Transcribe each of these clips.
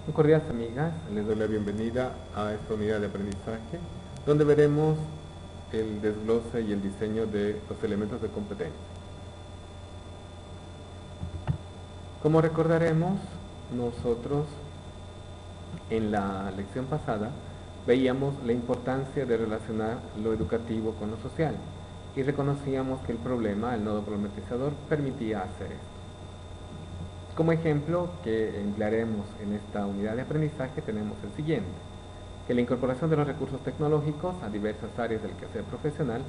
Muy cordiales amigas, les doy la bienvenida a esta unidad de aprendizaje donde veremos el desglose y el diseño de los elementos de competencia. Como recordaremos, nosotros en la lección pasada veíamos la importancia de relacionar lo educativo con lo social y reconocíamos que el problema, el nodo problematizador, permitía hacer esto. Como ejemplo que emplearemos en esta unidad de aprendizaje tenemos el siguiente, que la incorporación de los recursos tecnológicos a diversas áreas del quehacer profesional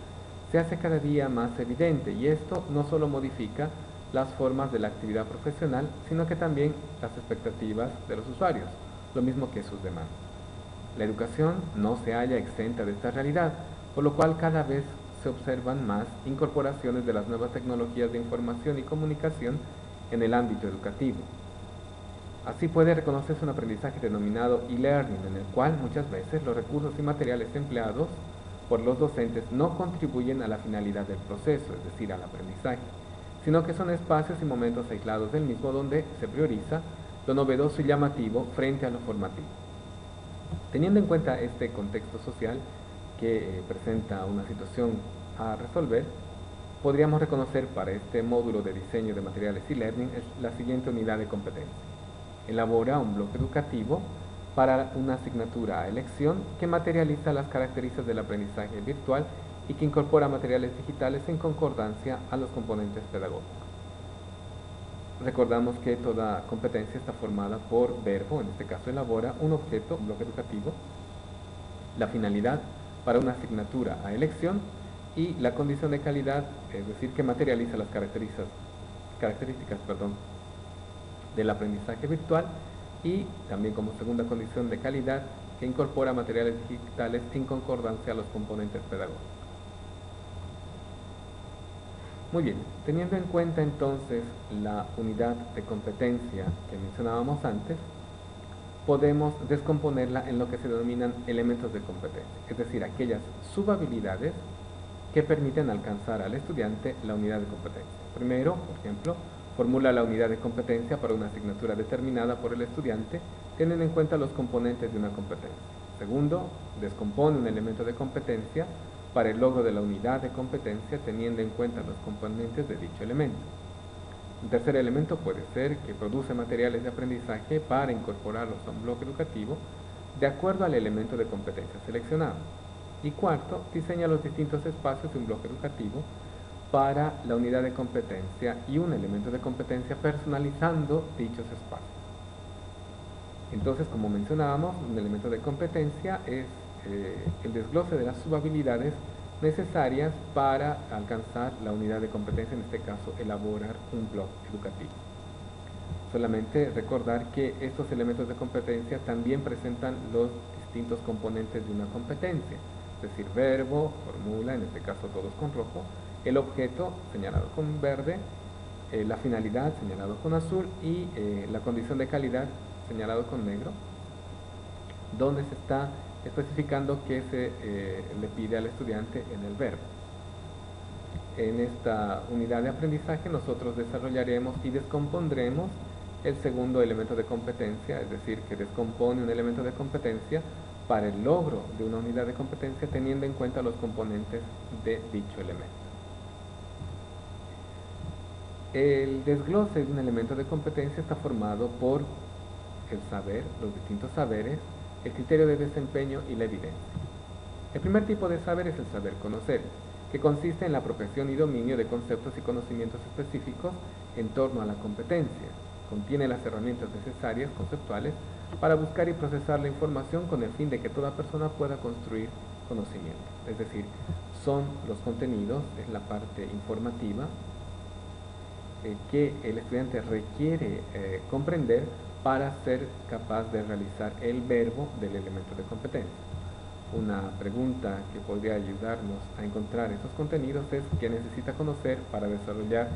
se hace cada día más evidente y esto no solo modifica las formas de la actividad profesional, sino que también las expectativas de los usuarios, lo mismo que sus demandas. La educación no se halla exenta de esta realidad, por lo cual cada vez se observan más incorporaciones de las nuevas tecnologías de información y comunicación en el ámbito educativo. Así puede reconocerse un aprendizaje denominado e-learning, en el cual muchas veces los recursos y materiales empleados por los docentes no contribuyen a la finalidad del proceso, es decir, al aprendizaje, sino que son espacios y momentos aislados del mismo donde se prioriza lo novedoso y llamativo frente a lo formativo. Teniendo en cuenta este contexto social que presenta una situación a resolver, podríamos reconocer para este módulo de diseño de materiales e-learning la siguiente unidad de competencia. Elabora un bloque educativo para una asignatura a elección que materializa las características del aprendizaje virtual y que incorpora materiales digitales en concordancia a los componentes pedagógicos. Recordamos que toda competencia está formada por verbo, en este caso elabora, un objeto, un bloque educativo, la finalidad para una asignatura a elección y la condición de calidad, es decir, que materializa las características del aprendizaje virtual y también como segunda condición de calidad que incorpora materiales digitales en concordancia a los componentes pedagógicos. Muy bien, teniendo en cuenta entonces la unidad de competencia que mencionábamos antes, podemos descomponerla en lo que se denominan elementos de competencia, es decir, aquellas subhabilidades que permiten alcanzar al estudiante la unidad de competencia. Primero, por ejemplo, formula la unidad de competencia para una asignatura determinada por el estudiante, teniendo en cuenta los componentes de una competencia. Segundo, descompone un elemento de competencia para el logro de la unidad de competencia, teniendo en cuenta los componentes de dicho elemento. Un tercer elemento puede ser que produce materiales de aprendizaje para incorporarlos a un bloque educativo de acuerdo al elemento de competencia seleccionado. Y cuarto, diseña los distintos espacios de un bloque educativo para la unidad de competencia y un elemento de competencia personalizando dichos espacios. Entonces, como mencionábamos, un elemento de competencia es el desglose de las subhabilidades necesarias para alcanzar la unidad de competencia, en este caso, elaborar un bloque educativo. Solamente recordar que estos elementos de competencia también presentan los distintos componentes de una competencia, es decir, verbo, fórmula, en este caso todos con rojo, el objeto señalado con verde, la finalidad señalado con azul y la condición de calidad señalado con negro, donde se está especificando qué se le pide al estudiante en el verbo. En esta unidad de aprendizaje nosotros desarrollaremos y descompondremos el segundo elemento de competencia, es decir, que descompone un elemento de competencia para el logro de una unidad de competencia teniendo en cuenta los componentes de dicho elemento. El desglose de un elemento de competencia está formado por el saber, los distintos saberes, el criterio de desempeño y la evidencia. El primer tipo de saber es el saber conocer, que consiste en la apropiación y dominio de conceptos y conocimientos específicos en torno a la competencia. Contiene las herramientas necesarias, conceptuales, para buscar y procesar la información con el fin de que toda persona pueda construir conocimiento. Es decir, son los contenidos, es la parte informativa que el estudiante requiere comprender para ser capaz de realizar el verbo del elemento de competencia. Una pregunta que podría ayudarnos a encontrar esos contenidos es qué necesita conocer para desarrollar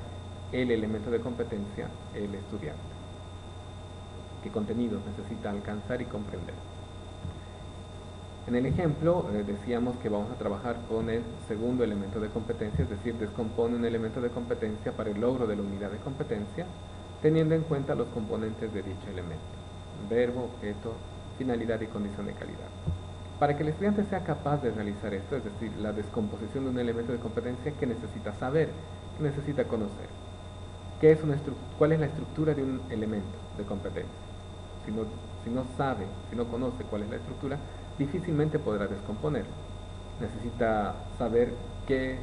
el elemento de competencia el estudiante. ¿Qué contenidos necesita alcanzar y comprender? En el ejemplo decíamos que vamos a trabajar con el segundo elemento de competencia, es decir, descompone un elemento de competencia para el logro de la unidad de competencia, teniendo en cuenta los componentes de dicho elemento. verbo, objeto, finalidad y condición de calidad. Para que el estudiante sea capaz de realizar esto, es decir, la descomposición de un elemento de competencia, ¿qué necesita saber? ¿Qué necesita conocer? ¿Cuál es la estructura de un elemento de competencia? Si no sabe, si no conoce cuál es la estructura, difícilmente podrá descomponerlo. Necesita saber qué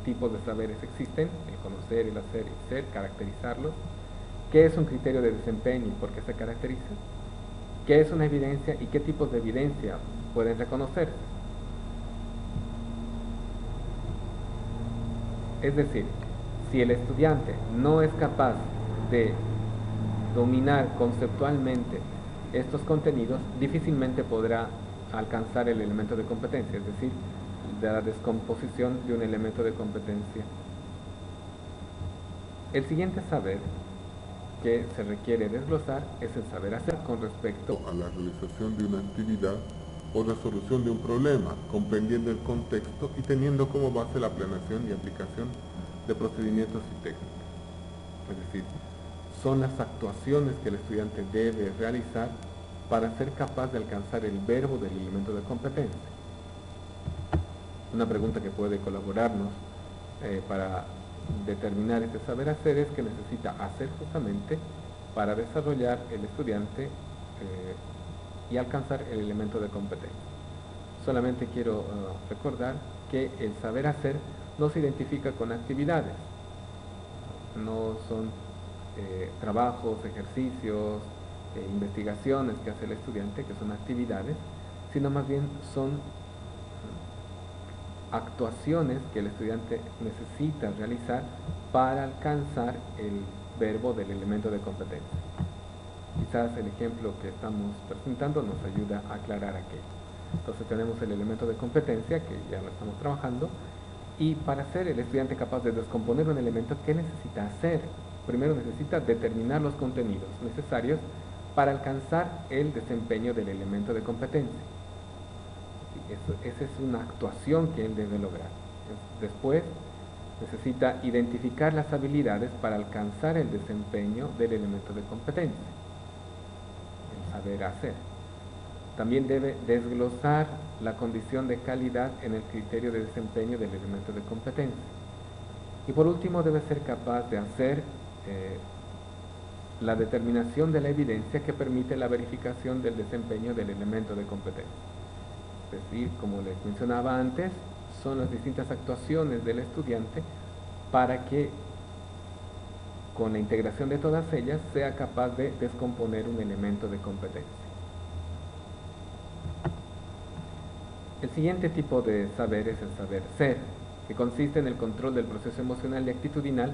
tipos de saberes existen, el conocer, el hacer, el ser, caracterizarlos. ¿Qué es un criterio de desempeño y por qué se caracteriza? ¿Qué es una evidencia y qué tipos de evidencia pueden reconocerse? Es decir, si el estudiante no es capaz de dominar conceptualmente estos contenidos, difícilmente podrá alcanzar el elemento de competencia, es decir, de la descomposición de un elemento de competencia. El siguiente saber que se requiere desglosar es el saber hacer con respecto a la realización de una actividad o resolución de un problema, comprendiendo el contexto y teniendo como base la planeación y aplicación de procedimientos y técnicas. Es decir, son las actuaciones que el estudiante debe realizar para ser capaz de alcanzar el verbo del elemento de competencia. Una pregunta que puede colaborarnos para determinar este saber hacer es que necesita hacer justamente para desarrollar el estudiante y alcanzar el elemento de competencia. Solamente quiero recordar que el saber hacer no se identifica con actividades, no son trabajos, ejercicios, investigaciones que hace el estudiante, que son actividades, sino más bien son actuaciones que el estudiante necesita realizar para alcanzar el verbo del elemento de competencia. Quizás el ejemplo que estamos presentando nos ayuda a aclarar aquello. Entonces tenemos el elemento de competencia, que ya lo estamos trabajando, y para ser el estudiante capaz de descomponer un elemento, ¿qué necesita hacer? Primero necesita determinar los contenidos necesarios para alcanzar el desempeño del elemento de competencia. Esa es una actuación que él debe lograr. Después necesita identificar las habilidades para alcanzar el desempeño del elemento de competencia, el saber hacer. También debe desglosar la condición de calidad en el criterio de desempeño del elemento de competencia. Y por último debe ser capaz de hacer la determinación de la evidencia que permite la verificación del desempeño del elemento de competencia. Es decir, como les mencionaba antes, son las distintas actuaciones del estudiante para que con la integración de todas ellas sea capaz de descomponer un elemento de competencia. El siguiente tipo de saber es el saber ser, que consiste en el control del proceso emocional y actitudinal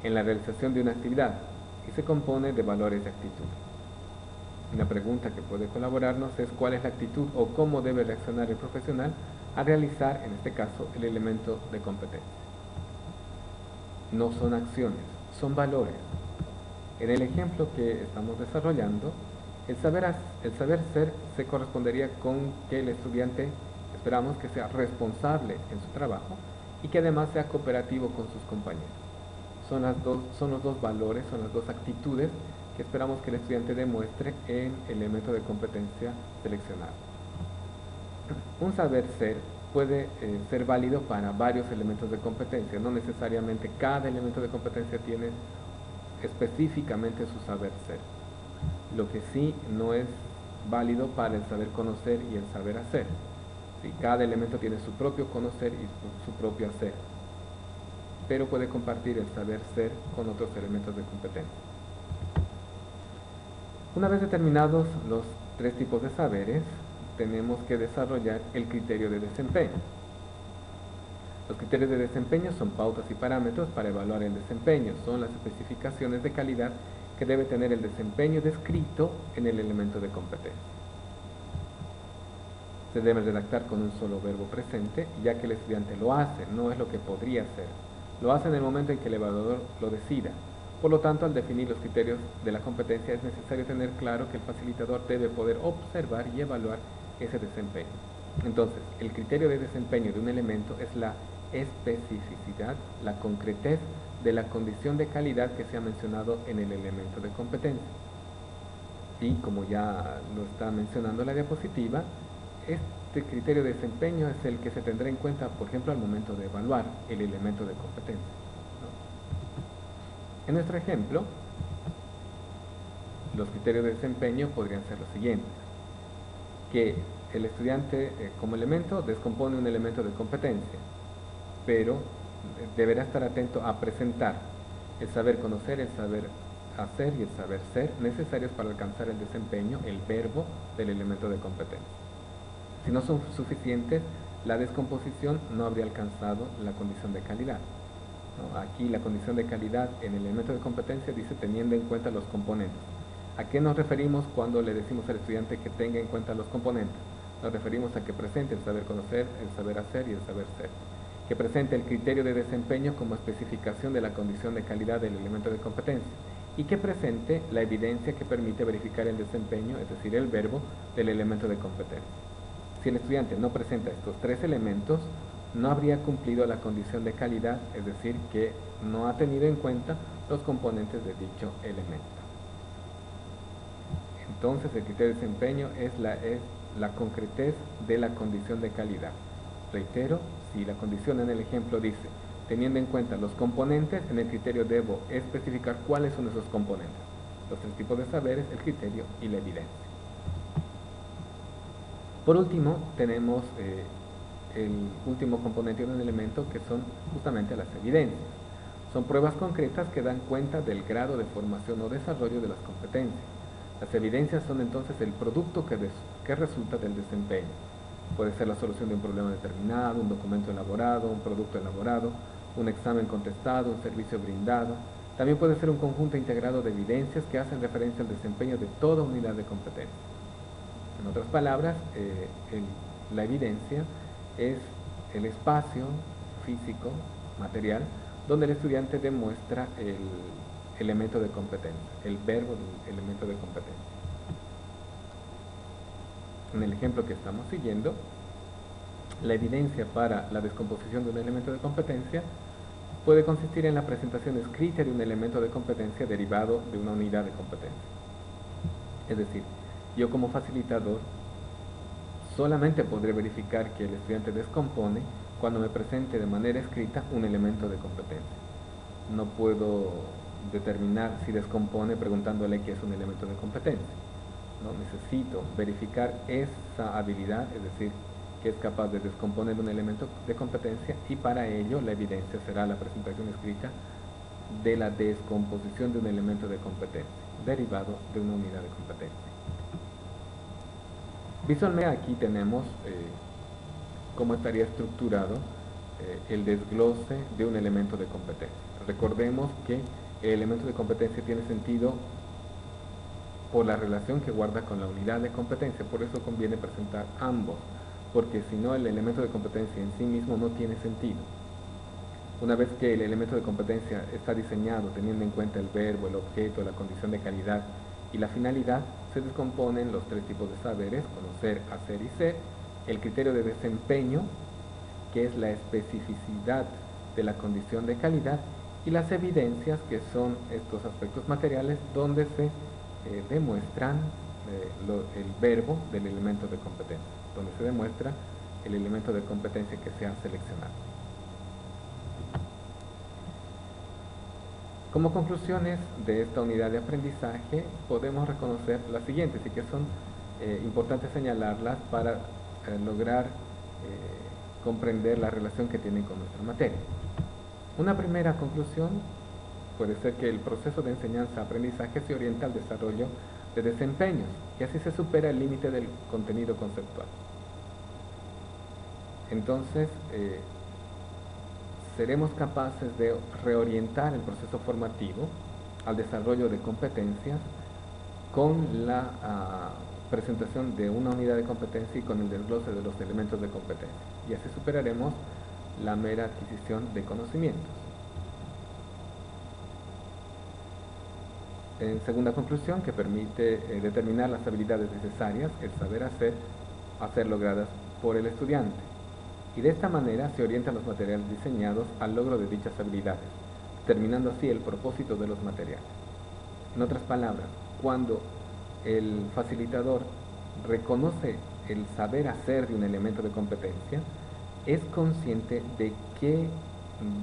en la realización de una actividad y se compone de valores de actitud. Una pregunta que puede colaborarnos es cuál es la actitud o cómo debe reaccionar el profesional a realizar, en este caso, el elemento de competencia. No son acciones, son valores. En el ejemplo que estamos desarrollando, el saber ser se correspondería con que el estudiante esperamos que sea responsable en su trabajo y que además sea cooperativo con sus compañeros. Son los dos valores, son las dos actitudes que esperamos que el estudiante demuestre en el elemento de competencia seleccionado. Un saber ser puede ser válido para varios elementos de competencia, no necesariamente cada elemento de competencia tiene específicamente su saber ser. Lo que sí no es válido para el saber conocer y el saber hacer. ¿Sí? Cada elemento tiene su propio conocer y su propio hacer, pero puede compartir el saber ser con otros elementos de competencia. Una vez determinados los tres tipos de saberes, tenemos que desarrollar el criterio de desempeño. Los criterios de desempeño son pautas y parámetros para evaluar el desempeño, son las especificaciones de calidad que debe tener el desempeño descrito en el elemento de competencia. Se debe redactar con un solo verbo presente, ya que el estudiante lo hace, no es lo que podría hacer. Lo hace en el momento en que el evaluador lo decida. Por lo tanto, al definir los criterios de la competencia es necesario tener claro que el facilitador debe poder observar y evaluar ese desempeño. Entonces, el criterio de desempeño de un elemento es la especificidad, la concretez de la condición de calidad que se ha mencionado en el elemento de competencia. Y como ya lo está mencionando la diapositiva, este criterio de desempeño es el que se tendrá en cuenta, por ejemplo, al momento de evaluar el elemento de competencia, ¿no? En nuestro ejemplo, los criterios de desempeño podrían ser los siguientes: que el estudiante como elemento descompone un elemento de competencia, pero deberá estar atento a presentar el saber conocer, el saber hacer y el saber ser necesarios para alcanzar el desempeño, el verbo del elemento de competencia. Si no son suficientes, la descomposición no habría alcanzado la condición de calidad, ¿no? Aquí la condición de calidad en el elemento de competencia dice teniendo en cuenta los componentes. ¿A qué nos referimos cuando le decimos al estudiante que tenga en cuenta los componentes? Nos referimos a que presente el saber conocer, el saber hacer y el saber ser. Que presente el criterio de desempeño como especificación de la condición de calidad del elemento de competencia. Y que presente la evidencia que permite verificar el desempeño, es decir, el verbo del elemento de competencia. Si el estudiante no presenta estos tres elementos, no habría cumplido la condición de calidad, es decir, que no ha tenido en cuenta los componentes de dicho elemento. Entonces, el criterio de desempeño es la concretez de la condición de calidad. Reitero, si la condición en el ejemplo dice, teniendo en cuenta los componentes, en el criterio debo especificar cuáles son esos componentes. Los tres tipos de saberes, el criterio y la evidencia. Por último, tenemos el último componente de un elemento, que son justamente las evidencias. Son pruebas concretas que dan cuenta del grado de formación o desarrollo de las competencias. Las evidencias son entonces el producto que resulta del desempeño. Puede ser la solución de un problema determinado, un documento elaborado, un producto elaborado, un examen contestado, un servicio brindado. También puede ser un conjunto integrado de evidencias que hacen referencia al desempeño de toda unidad de competencia. En otras palabras, la evidencia es el espacio físico, material, donde el estudiante demuestra el elemento de competencia, el verbo del elemento de competencia. En el ejemplo que estamos siguiendo, la evidencia para la descomposición de un elemento de competencia puede consistir en la presentación escrita de un elemento de competencia derivado de una unidad de competencia. Es decir, yo como facilitador solamente podré verificar que el estudiante descompone cuando me presente de manera escrita un elemento de competencia. No puedo determinar si descompone preguntándole qué es un elemento de competencia. No, necesito verificar esa habilidad, es decir, que es capaz de descomponer un elemento de competencia, y para ello la evidencia será la presentación escrita de la descomposición de un elemento de competencia derivado de una unidad de competencia. Visualmente aquí tenemos cómo estaría estructurado el desglose de un elemento de competencia. Recordemos que el elemento de competencia tiene sentido por la relación que guarda con la unidad de competencia, por eso conviene presentar ambos, porque si no el elemento de competencia en sí mismo no tiene sentido. Una vez que el elemento de competencia está diseñado teniendo en cuenta el verbo, el objeto, la condición de calidad y la finalidad, se descomponen los tres tipos de saberes: conocer, hacer y ser, el criterio de desempeño, que es la especificidad de la condición de calidad, y las evidencias, que son estos aspectos materiales donde se demuestran el verbo del elemento de competencia, donde se demuestra el elemento de competencia que se ha seleccionado. Como conclusiones de esta unidad de aprendizaje podemos reconocer las siguientes, y que son importantes señalarlas para lograr comprender la relación que tienen con nuestra materia. Una primera conclusión puede ser que el proceso de enseñanza-aprendizaje se orienta al desarrollo de desempeños, y así se supera el límite del contenido conceptual. Entonces, seremos capaces de reorientar el proceso formativo al desarrollo de competencias con la presentación de una unidad de competencia y con el desglose de los elementos de competencia, y así superaremos la mera adquisición de conocimientos. En segunda conclusión, que permite determinar las habilidades necesarias, el saber hacer, a ser logradas por el estudiante. Y de esta manera se orientan los materiales diseñados al logro de dichas habilidades, determinando así el propósito de los materiales. En otras palabras, cuando el facilitador reconoce el saber hacer de un elemento de competencia, es consciente de que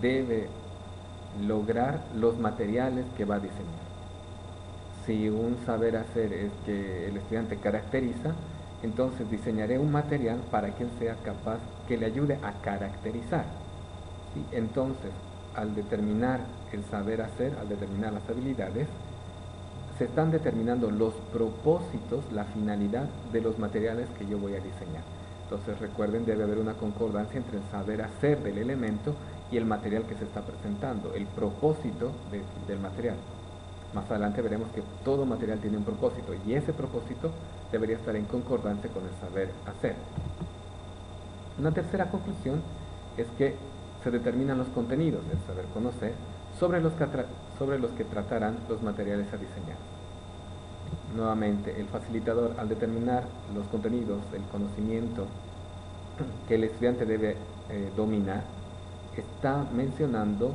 debe lograr los materiales que va a diseñar. Si un saber hacer es que el estudiante caracteriza, entonces diseñaré un material para que él sea capaz, que le ayude a caracterizar. ¿Sí? Entonces, al determinar el saber hacer, al determinar las habilidades, se están determinando los propósitos, la finalidad de los materiales que yo voy a diseñar. Entonces recuerden, debe haber una concordancia entre el saber hacer del elemento y el material que se está presentando, el propósito del material. Más adelante veremos que todo material tiene un propósito y ese propósito debería estar en concordancia con el saber hacer. Una tercera conclusión es que se determinan los contenidos del saber conocer sobre los que tratarán los materiales a diseñar. Nuevamente, el facilitador, al determinar los contenidos, el conocimiento que el estudiante debe dominar, está mencionando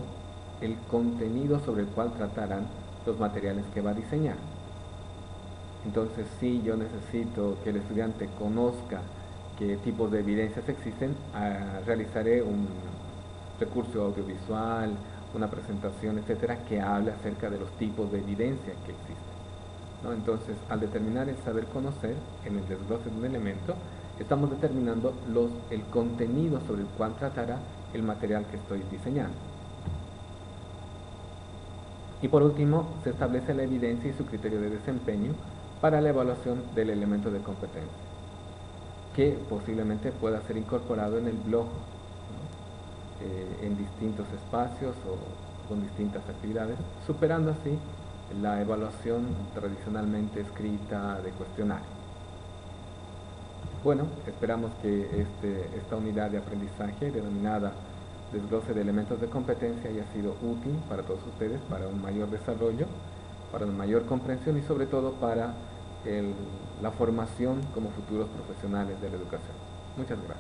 el contenido sobre el cual tratarán los materiales que va a diseñar. Entonces, si yo necesito que el estudiante conozca qué tipos de evidencias existen, realizaré un recurso audiovisual, una presentación, etcétera, que hable acerca de los tipos de evidencia que existen, ¿no? Entonces, al determinar el saber conocer en el desglose de un elemento, estamos determinando el contenido sobre el cual tratará el material que estoy diseñando. Y por último, se establece la evidencia y su criterio de desempeño para la evaluación del elemento de competencia, que posiblemente pueda ser incorporado en el blog, ¿no? En distintos espacios o con distintas actividades, superando así la evaluación tradicionalmente escrita de cuestionario. Bueno, esperamos que esta unidad de aprendizaje denominada desglose de elementos de competencia haya sido útil para todos ustedes, para un mayor desarrollo, para una mayor comprensión y sobre todo para la formación como futuros profesionales de la educación. Muchas gracias.